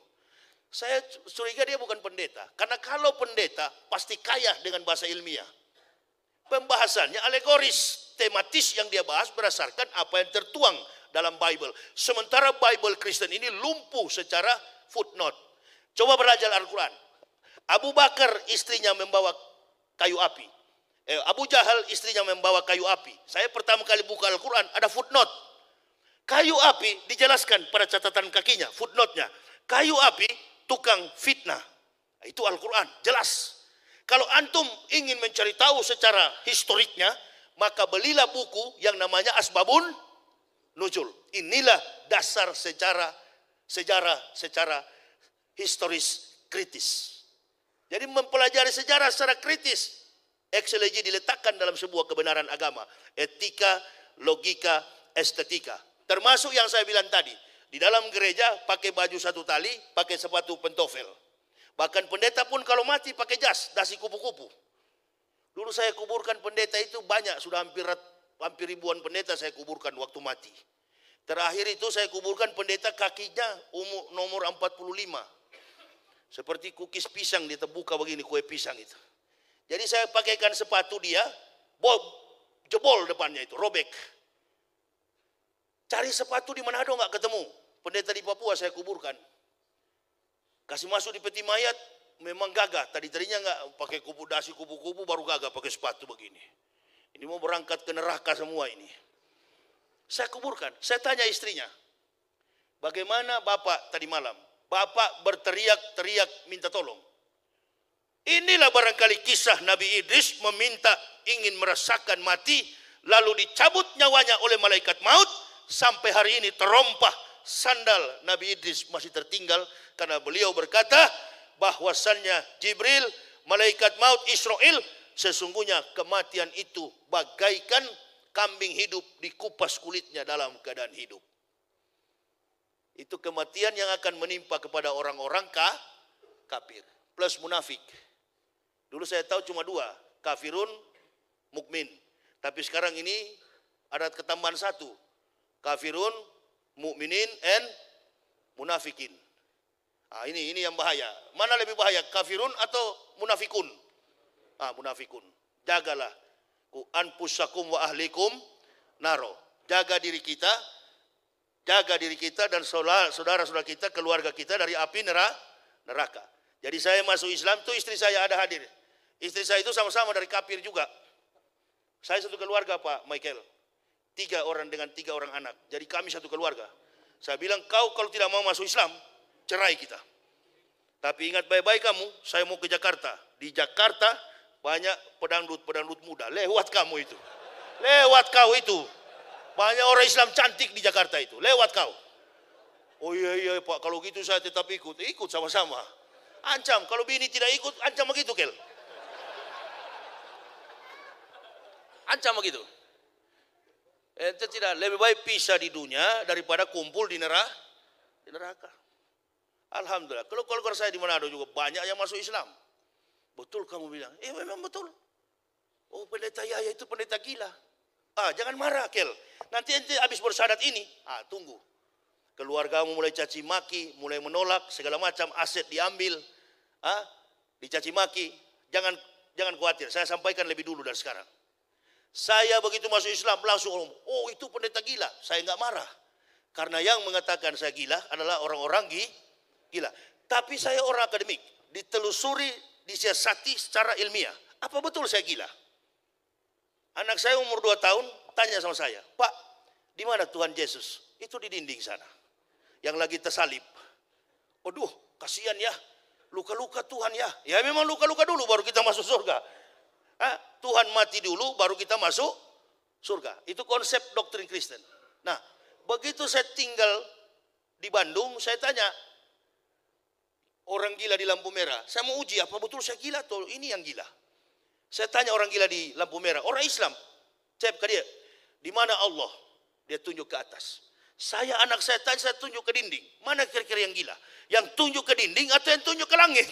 Saya curiga dia bukan pendeta. Karena kalau pendeta pasti kaya dengan bahasa ilmiah. Pembahasannya alegoris, tematis yang dia bahas berdasarkan apa yang tertuang dalam Bible. Sementara Bible Kristen ini lumpuh secara footnote. Coba belajar Al-Quran. Abu Bakar istrinya membawa kayu api. Abu Jahal istrinya membawa kayu api. Saya pertama kali buka Al-Quran ada footnote. Kayu api dijelaskan pada catatan kakinya, footnote-nya. Kayu api tukang fitnah. Itu Al-Quran, jelas. Kalau antum ingin mencari tahu secara historiknya, maka belilah buku yang namanya Asbabun Nuzul. Inilah dasar sejarah secara historis kritis. Jadi mempelajari sejarah secara kritis. Eksegesi diletakkan dalam sebuah kebenaran agama. Etika, logika, estetika. Termasuk yang saya bilang tadi. Di dalam gereja pakai baju satu tali, pakai sepatu pentofel. Bahkan pendeta pun kalau mati pakai jas, dasi kupu-kupu. Dulu saya kuburkan pendeta itu banyak, sudah hampir ribuan pendeta saya kuburkan waktu mati. Terakhir itu saya kuburkan pendeta kakinya nomor 45. Seperti kukis pisang dia terbuka begini, kue pisang itu. Jadi saya pakaikan sepatu dia, jebol depannya itu, robek. Cari sepatu di Manado nggak ketemu. Pendeta di Papua saya kuburkan. Kasih masuk di peti mayat, memang gagah. Tadinya nggak pakai dasi kupu-kupu, baru gagah pakai sepatu begini. Ini mau berangkat ke neraka semua ini. Saya kuburkan. Saya tanya istrinya, bagaimana Bapak tadi malam? Bapak berteriak-teriak minta tolong. Inilah barangkali kisah Nabi Idris meminta ingin merasakan mati, lalu dicabut nyawanya oleh malaikat maut, sampai hari ini terompah sandal Nabi Idris masih tertinggal, karena beliau berkata bahwasannya Jibril, malaikat maut Israel, sesungguhnya kematian itu bagaikan kambing hidup dikupas kulitnya dalam keadaan hidup. Itu kematian yang akan menimpa kepada orang-orang kafir plus munafik. Dulu saya tahu cuma dua, kafirun, mukmin. Tapi sekarang ini ada ketambahan satu, kafirun, mukminin, and munafikin. Nah, ini yang bahaya. Mana lebih bahaya, kafirun atau munafikun? Munafikun. Jagalah ku anfusakum wa ahlikum naro. Jaga diri kita dan saudara-saudara kita, keluarga kita dari api neraka. Jadi saya masuk Islam tuh istri saya ada hadir. Istri saya itu sama-sama dari kafir juga. Saya satu keluarga Pak Michael. 3 orang dengan 3 orang anak. Jadi kami satu keluarga. Saya bilang, kau kalau tidak mau masuk Islam, cerai kita. Tapi ingat baik-baik kamu, saya mau ke Jakarta. Di Jakarta banyak pedangdut muda. Lewat kamu itu. Lewat kau itu. Banyak orang Islam cantik di Jakarta itu. Lewat kau. Oh iya Pak, kalau gitu saya tetap ikut. Ikut sama-sama. Ancam, kalau bini tidak ikut, ancam begitu Kel. Ancam begitu. Ente tidak, lebih baik pisah di dunia daripada kumpul di neraka. Alhamdulillah. Kalau keluarga saya di Manado juga banyak yang masuk Islam. Betul kamu bilang. Memang betul. Oh, pendeta Yahya itu pendeta gila. Jangan marah Kel. Nanti ente habis bersyahadat ini, tunggu. Keluargamu mulai caci maki, mulai menolak, segala macam aset diambil, dicaci maki. Jangan khawatir. Saya sampaikan lebih dulu dari sekarang. Saya begitu masuk Islam langsung, oh itu pendeta gila. Saya enggak marah. Karena yang mengatakan saya gila adalah orang-orang gila. Tapi saya orang akademik. Ditelusuri, disiasati secara ilmiah. Apa betul saya gila? Anak saya umur 2 tahun tanya sama saya, Pak, di mana Tuhan Yesus? Itu di dinding sana. Yang lagi tersalib. Waduh, kasihan ya. Luka-luka Tuhan ya. Ya memang luka-luka dulu baru kita masuk surga. Tuhan mati dulu baru kita masuk surga. Itu konsep doktrin Kristen. Nah, begitu saya tinggal di Bandung, saya tanya orang gila di lampu merah. Saya mau uji apa betul saya gila atau ini yang gila. Saya tanya orang gila di lampu merah, orang Islam. Cep ke dia, di mana Allah? Dia tunjuk ke atas. Anak saya tanya, saya tunjuk ke dinding. Mana kira-kira yang gila? Yang tunjuk ke dinding atau yang tunjuk ke langit?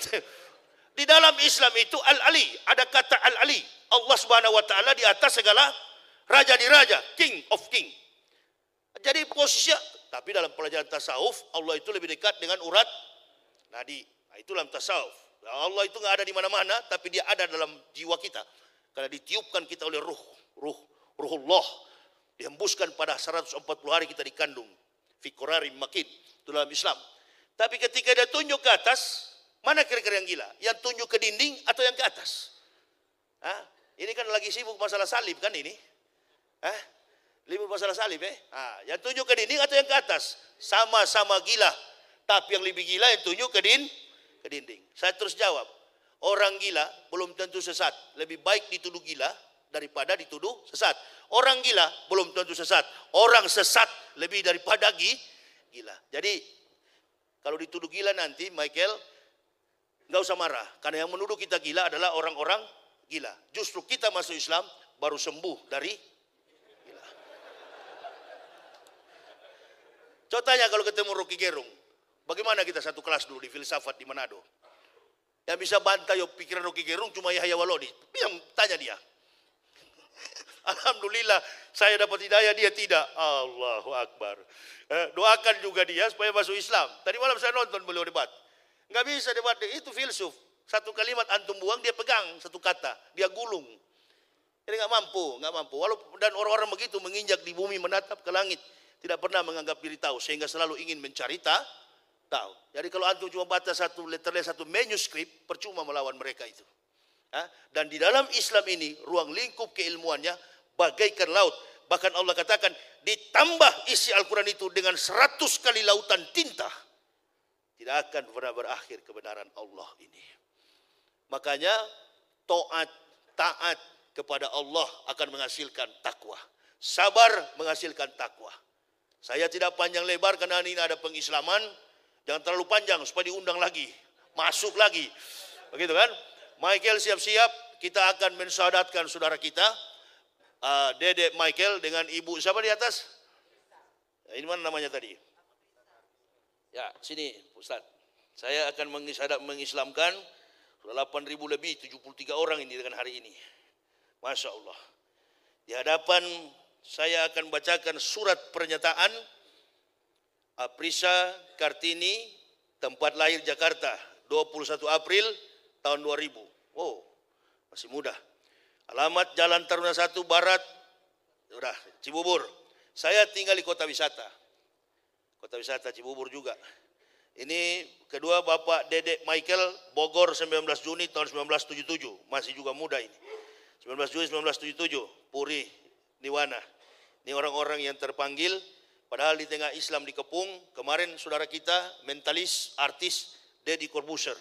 Di dalam Islam itu Al-Ali, ada kata Al-Ali. Allah Subhanahu wa taala di atas segala raja di raja, king of king. Jadi posisinya, tapi dalam pelajaran tasawuf Allah itu lebih dekat dengan urat nadi. Nah, itulah tasawuf. Allah itu nggak ada di mana-mana, tapi dia ada dalam jiwa kita. Karena ditiupkan kita oleh ruhullah. Dihembuskan pada 140 hari kita dikandung. Fi qararin makin. Itu dalam Islam. Tapi ketika dia tunjuk ke atas, mana kira-kira yang gila? Yang tunjuk ke dinding atau yang ke atas? Hah? Ini kan lagi sibuk masalah salib kan ini? Hah? Libur masalah salib yang tunjuk ke dinding atau yang ke atas? Sama-sama gila. Tapi yang lebih gila yang tunjuk ke dinding. Saya terus jawab. Orang gila belum tentu sesat. Lebih baik dituduh gila daripada dituduh sesat. Orang gila belum tentu sesat. Orang sesat lebih daripada gila. Jadi kalau dituduh gila nanti Michael nggak usah marah. Karena yang menuduh kita gila adalah orang-orang gila. Justru kita masuk Islam baru sembuh dari gila. Contohnya kalau ketemu Rocky Gerung. Bagaimana kita satu kelas dulu di filsafat di Manado. Yang bisa bantai pikiran Rocky Gerung cuma Yahya Walodi. Yang tanya dia. Alhamdulillah saya dapat hidayah, dia tidak. Allahu Akbar. Doakan juga dia supaya masuk Islam. Tadi malam saya nonton beliau debat. Nggak bisa debat, itu filsuf. Satu kalimat antum buang, dia pegang satu kata. Dia gulung. Jadi nggak mampu. Walaupun dan orang-orang begitu menginjak di bumi, menatap ke langit. Tidak pernah menganggap diri tahu. Sehingga selalu ingin mencari tahu. Jadi kalau antum cuma baca satu letternya, satu manuskrip, percuma melawan mereka itu. Dan di dalam Islam ini, ruang lingkup keilmuannya bagaikan laut. Bahkan Allah katakan, ditambah isi Al-Quran itu dengan 100 kali lautan tinta. Tidak akan pernah berakhir kebenaran Allah ini. Makanya, taat kepada Allah akan menghasilkan takwa. Sabar menghasilkan takwa. Saya tidak panjang lebar karena ini ada pengislaman. Jangan terlalu panjang supaya diundang lagi. Masuk lagi. Begitu kan? Michael siap-siap. Kita akan mensyahadatkan saudara kita. Dedek Michael dengan ibu. Siapa di atas? Ini mana namanya tadi? Ya, sini Ustaz. Saya akan mengislamkan 8.000 lebih, 73 orang ini dengan hari ini. Masya Allah. Di hadapan saya akan bacakan surat pernyataan Aprisa Kartini, tempat lahir Jakarta, 21 April tahun 2000. Oh, masih muda. Alamat Jalan Taruna 1 Barat, Cibubur. Saya tinggal di kota wisata. Kota wisata Cibubur juga. Ini kedua Bapak Dedek Michael, Bogor 19 Juni tahun 1977. Masih juga muda ini. 19 Juni 1977, Puri, Niwana. Ini orang-orang yang terpanggil. Padahal di tengah Islam dikepung, kemarin saudara kita, mentalis, artis, Deddy Corbuzier,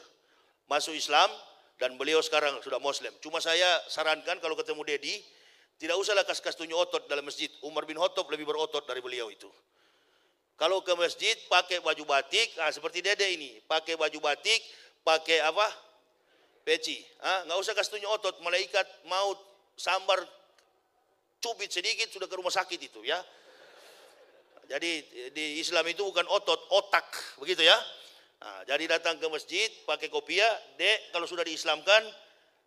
masuk Islam dan beliau sekarang sudah Muslim. Cuma saya sarankan kalau ketemu Deddy, tidak usahlah kas-kas tunjuk otot dalam masjid. Umar bin Khattab lebih berotot dari beliau itu. Kalau ke masjid pakai baju batik, seperti Dede ini, pakai baju batik, pakai apa? Peci. Nggak usah kas tunjuk otot, malaikat maut sambar cubit sedikit sudah ke rumah sakit itu ya. Jadi di Islam itu bukan otot, otak, begitu ya. Jadi datang ke masjid, pakai kopiah, Dek, kalau sudah diislamkan,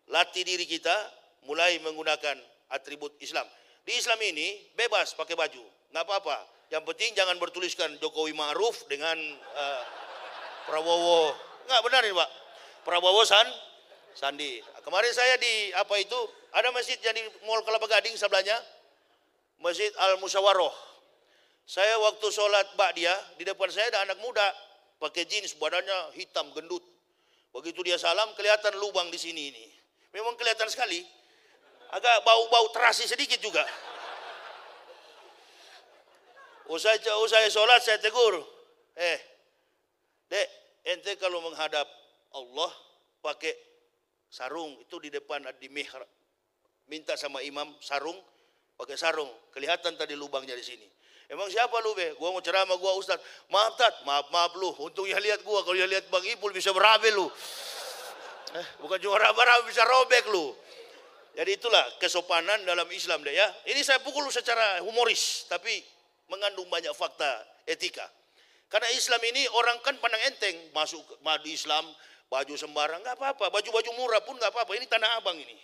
latih diri kita, mulai menggunakan atribut Islam. Di Islam ini bebas pakai baju, nggak apa-apa. Yang penting jangan bertuliskan Jokowi Ma'ruf dengan Prabowo. Nggak benar ini Pak. Prabowo Sandi. Kemarin saya di apa itu, ada masjid yang di Mall Kelapa Gading sebelahnya, Masjid Al-Musyawarah. Saya waktu sholat ba'diyah, di depan saya ada anak muda, pakai jeans, badannya hitam, gendut. Begitu dia salam, kelihatan lubang di sini ini. Memang kelihatan sekali. Agak bau-bau terasi sedikit juga. Usai sholat, saya tegur. Dek, ente kalau menghadap Allah, pakai sarung, itu di depan di mihrab. Minta sama imam sarung, pakai sarung. Kelihatan tadi lubangnya di sini. Emang siapa lu be? Gua mau ceramah, gua Ustaz. Maaf Tat, maaf lu. Untungnya lihat gua, kalau dia lihat Bang Ipul bisa berabe lu. Bukan cuma raba-raba, bisa robek lu. Jadi itulah kesopanan dalam Islam deh ya. Ini saya pukul secara humoris, tapi mengandung banyak fakta etika. Karena Islam ini orang kan pandang enteng, masuk madu Islam, baju sembarang, nggak apa-apa. Baju-baju murah pun nggak apa-apa. Ini Tanah Abang ini.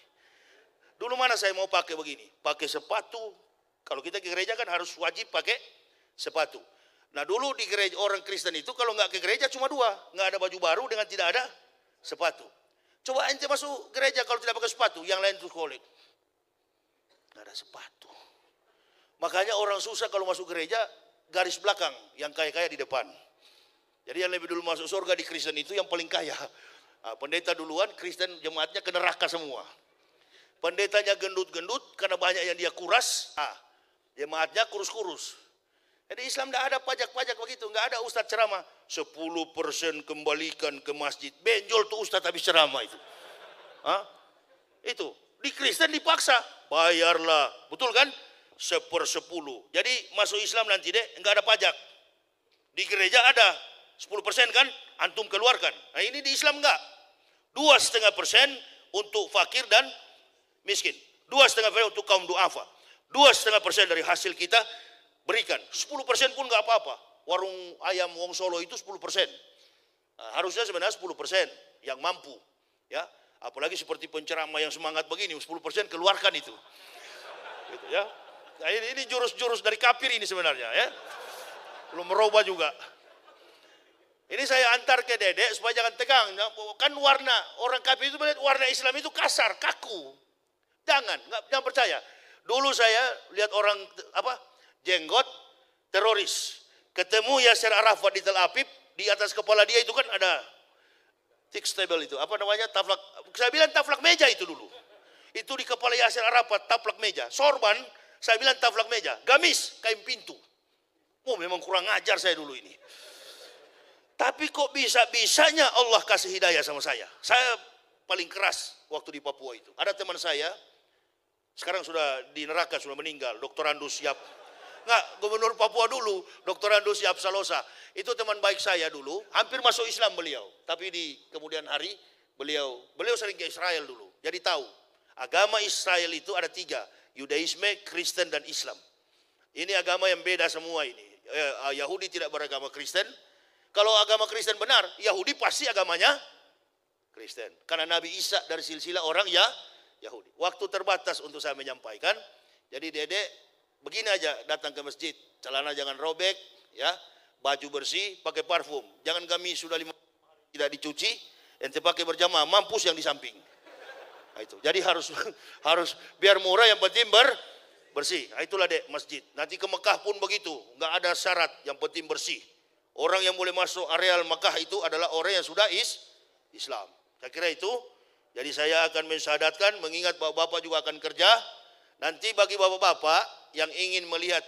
Dulu mana saya mau pakai begini? Pakai sepatu. Kalau kita ke gereja kan harus wajib pakai sepatu. Nah dulu di gereja orang Kristen itu kalau nggak ke gereja cuma dua, nggak ada baju baru dengan tidak ada sepatu. Coba ente masuk gereja kalau tidak pakai sepatu, yang lain tuh kolek. Nggak ada sepatu. Makanya orang susah kalau masuk gereja, garis belakang, yang kaya-kaya di depan. Jadi yang lebih dulu masuk surga di Kristen itu yang paling kaya. Nah, pendeta duluan, Kristen jemaatnya ke neraka semua. Pendetanya gendut-gendut karena banyak yang dia kuras, jemaatnya kurus-kurus. Jadi Islam tidak ada pajak-pajak begitu, nggak ada ustadz ceramah 10% kembalikan ke masjid. Benjol tuh ustadz habis ceramah itu. Itu di Kristen dipaksa, bayarlah, betul kan? 1/10. Jadi masuk Islam nanti nggak ada pajak. Di gereja ada 10% kan, antum keluarkan. Nah ini di Islam enggak. 2,5% untuk fakir dan miskin. 2,5% untuk kaum duafa. 2,5% dari hasil kita berikan. 10% pun nggak apa-apa. Warung ayam Wong Solo itu 10%. Nah, harusnya sebenarnya 10% yang mampu. Ya, apalagi seperti penceramah yang semangat begini, 10% keluarkan itu. Gitu, ya. Nah, ini jurus-jurus dari kafir ini sebenarnya ya. Belum merubah juga. Ini saya antar ke Dedek supaya jangan tegang. Kan warna orang kafir itu melihat warna Islam itu kasar, kaku. Jangan percaya. Dulu saya lihat orang jenggot teroris. Ketemu Yasser Arafat di Tel Aviv, di atas kepala dia itu kan ada thick stable itu. Apa namanya? Taplak. Saya bilang taplak meja itu dulu. Itu di kepala Yasser Arafat, taplak meja. Sorban, saya bilang taplak meja. Gamis, kain pintu. Memang kurang ajar saya dulu ini. Tapi kok bisa-bisanya Allah kasih hidayah sama saya. Saya paling keras waktu di Papua itu. Ada teman saya, sekarang sudah di neraka, sudah meninggal, Dr. Andus Yap. Enggak, Gubernur Papua dulu, Dr. Andus Yap Salosa. Itu teman baik saya dulu, hampir masuk Islam beliau. Tapi di kemudian hari, beliau sering ke Israel dulu. Jadi tahu, agama Israel itu ada 3. Yudaisme, Kristen, dan Islam. Ini agama yang beda semua ini. Yahudi tidak beragama Kristen. Kalau agama Kristen benar, Yahudi pasti agamanya Kristen. Karena Nabi Isa dari silsilah orang Yahudi. Waktu terbatas untuk saya menyampaikan. Jadi Dedek, begini aja datang ke masjid. Celana jangan robek, ya, baju bersih, pakai parfum. Jangan kami sudah 5 hari tidak dicuci, ente pakai berjamaah, mampus yang di samping. Nah, itu. Jadi harus biar murah, yang penting bersih. Nah, itulah Dek masjid. Nanti ke Mekah pun begitu, nggak ada syarat, yang penting bersih. Orang yang boleh masuk areal Mekah itu adalah orang yang sudah Islam. Saya kira itu. Jadi saya akan mensyahadatkan, mengingat bapak-bapak juga akan kerja. Nanti bagi bapak-bapak yang ingin melihat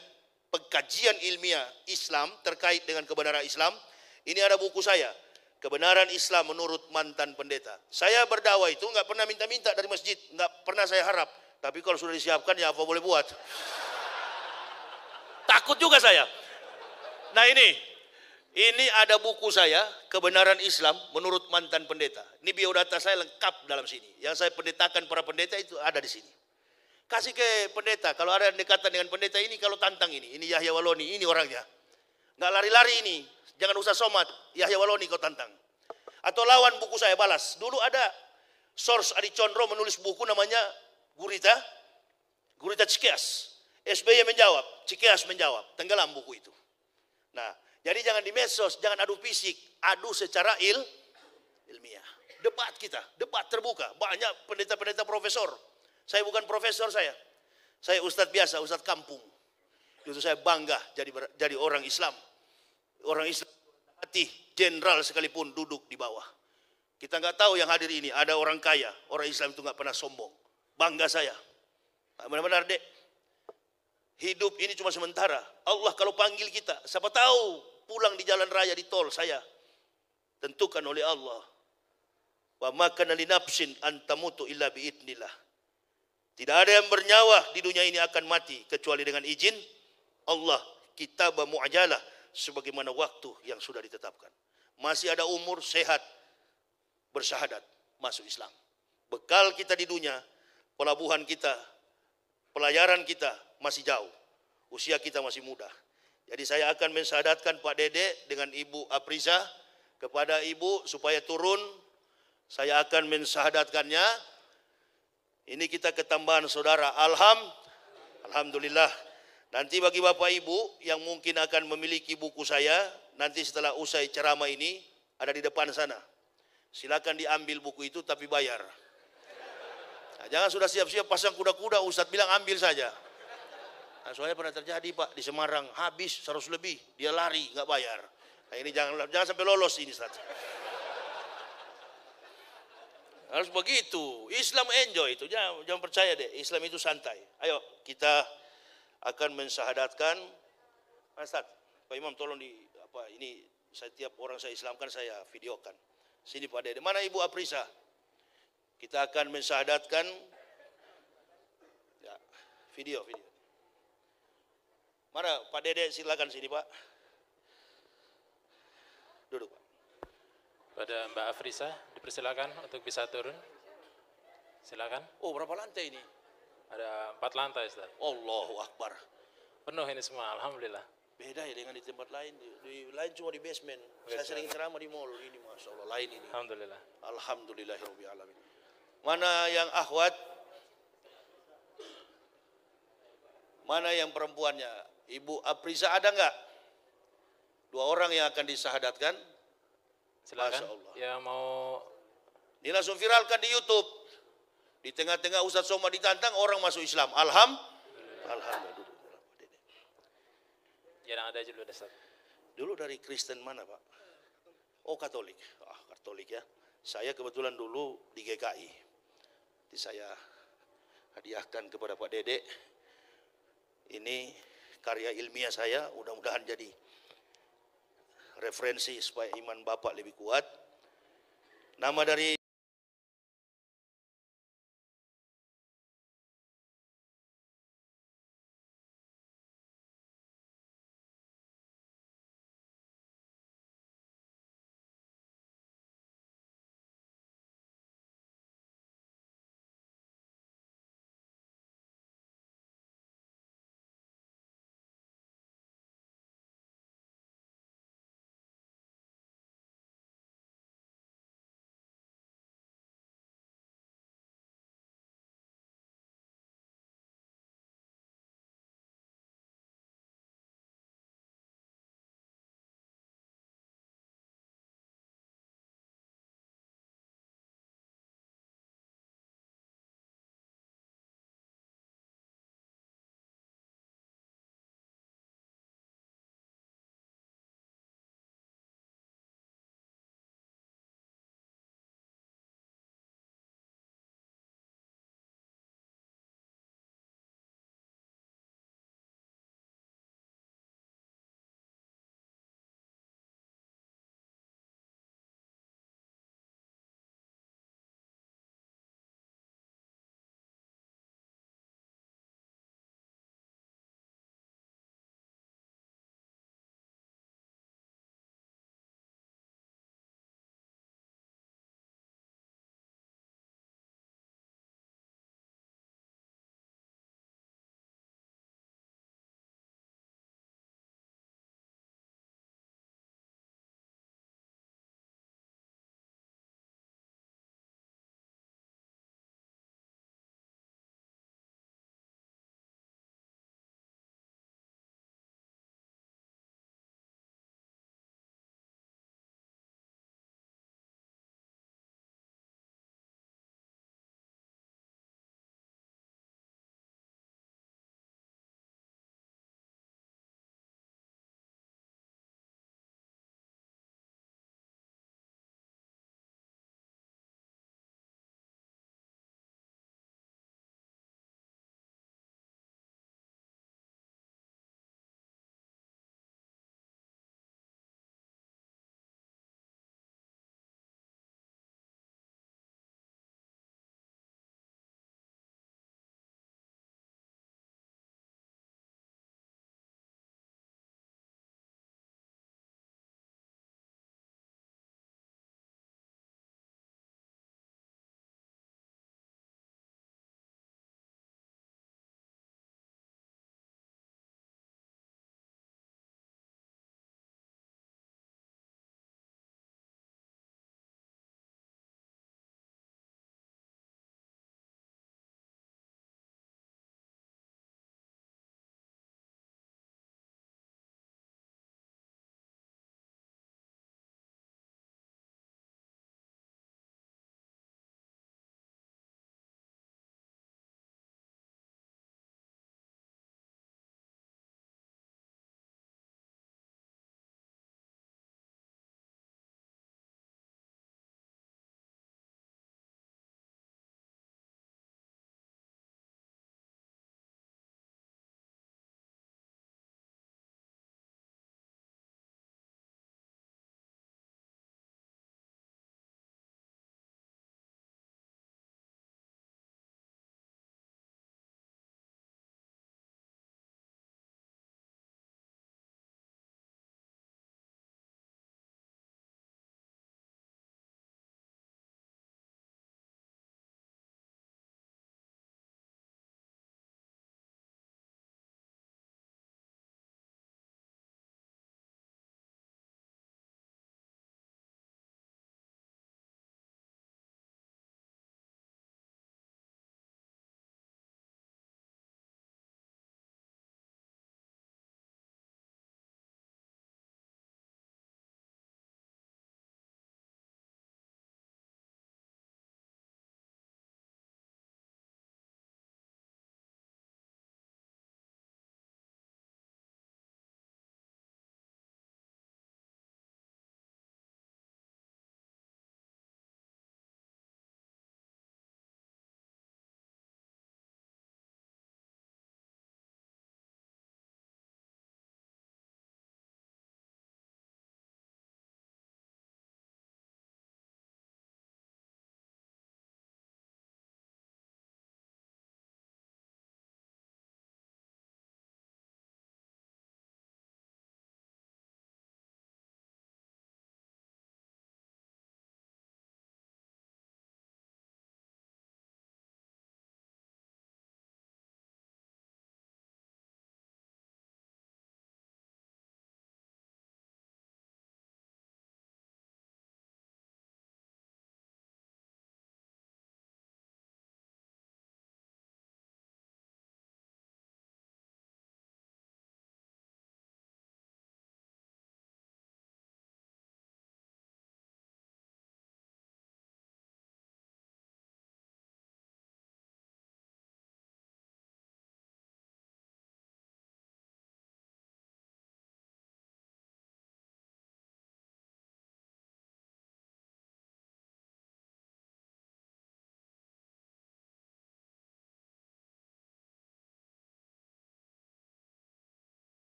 pengkajian ilmiah Islam terkait dengan kebenaran Islam, ini ada buku saya, Kebenaran Islam Menurut Mantan Pendeta. Saya berdakwah itu nggak pernah minta-minta dari masjid, nggak pernah saya harap. Tapi kalau sudah disiapkan ya apa boleh buat. Takut juga saya. Nah ini ada buku saya, Kebenaran Islam Menurut Mantan Pendeta. Ini biodata saya lengkap dalam sini. Yang saya pendetakan para pendeta itu ada di sini. Kasih ke pendeta, kalau ada dekatan dengan pendeta ini, kalau tantang ini Yahya Waloni, ini orangnya. Nggak lari-lari ini, jangan usah somat, Yahya Waloni kau tantang. Atau lawan buku saya, balas. Dulu ada Source Adi Condro menulis buku namanya Gurita Cikeas. SBY menjawab, Cikeas menjawab, tenggelam buku itu. Nah, jadi jangan di medsos, jangan adu fisik, adu secara ilmiah. Debat kita, debat terbuka. Banyak pendeta-pendeta profesor. Saya bukan profesor saya ustadz biasa, ustadz kampung. Itu saya bangga jadi orang Islam. Orang Islam hati jenderal sekalipun duduk di bawah. Kita nggak tahu yang hadir ini ada orang kaya, orang Islam itu nggak pernah sombong. Bangga saya. Benar-benar Dek. Hidup ini cuma sementara. Allah kalau panggil kita, siapa tahu pulang di jalan raya di tol saya. Tentukan oleh Allah. Wa ma kana li nafsin an tamutu illa bi idznillah. Tidak ada yang bernyawa di dunia ini akan mati kecuali dengan izin Allah. Kitab mu'ajalah sebagaimana waktu yang sudah ditetapkan. Masih ada umur sehat bersyahadat masuk Islam. Bekal kita di dunia, pelabuhan kita, pelayaran kita masih jauh. Usia kita masih muda. Jadi saya akan mensyahadatkan Pak Dede dengan Ibu Apriza kepada Ibu supaya turun. Saya akan mensyahadatkannya. Ini kita ketambahan saudara. Alhamdulillah. Nanti bagi Bapak Ibu yang mungkin akan memiliki buku saya, nanti setelah usai ceramah ini ada di depan sana. Silakan diambil buku itu tapi bayar. Nah, jangan sudah siap-siap pasang kuda-kuda, Ustadz bilang ambil saja. Nah, soalnya pernah terjadi Pak di Semarang, habis 100 lebih, dia lari nggak bayar. Nah, ini jangan sampai lolos ini Ustadz. Harus begitu. Islam enjoy itu. Jangan percaya deh. Islam itu santai. Ayo kita akan mensyahadatkan. Ustaz, Pak Imam tolong ini setiap orang saya Islamkan saya videokan. Sini Pak Dede. Mana Ibu Aprisa? Kita akan mensyahadatkan. Ya, video. Mana Pak Dede, silakan sini Pak. Duduk Pak. Pada Mbak Afrisa, dipersilakan untuk bisa turun. Silakan. Oh, berapa lantai ini? Ada 4 lantai, Ustaz. Allahu Akbar. Penuh ini semua, alhamdulillah. Beda ya dengan di tempat lain. Di lain cuma di basement. Saya sering ceramah di mall ini, Masya Allah. Lain ini. Alhamdulillah. Alhamdulillahirabbil alamin. Mana yang akhwat? Mana yang perempuannya? Ibu Aprisa ada enggak? 2 orang yang akan disahadatkan. Silakan. Masya Allah. Ya mau. Ini langsung viralkan di YouTube. Di tengah-tengah Ustadz Somad ditantang, orang masuk Islam. Alhamdulillah. Yang ada dulu, Ustaz. Dulu dari Kristen mana Pak? Oh Katolik. Katolik ya. Saya kebetulan dulu di GKI. Jadi saya hadiahkan kepada Pak Dede. Ini karya ilmiah saya, mudah-mudahan jadi referensi supaya iman Bapak lebih kuat. Nama dari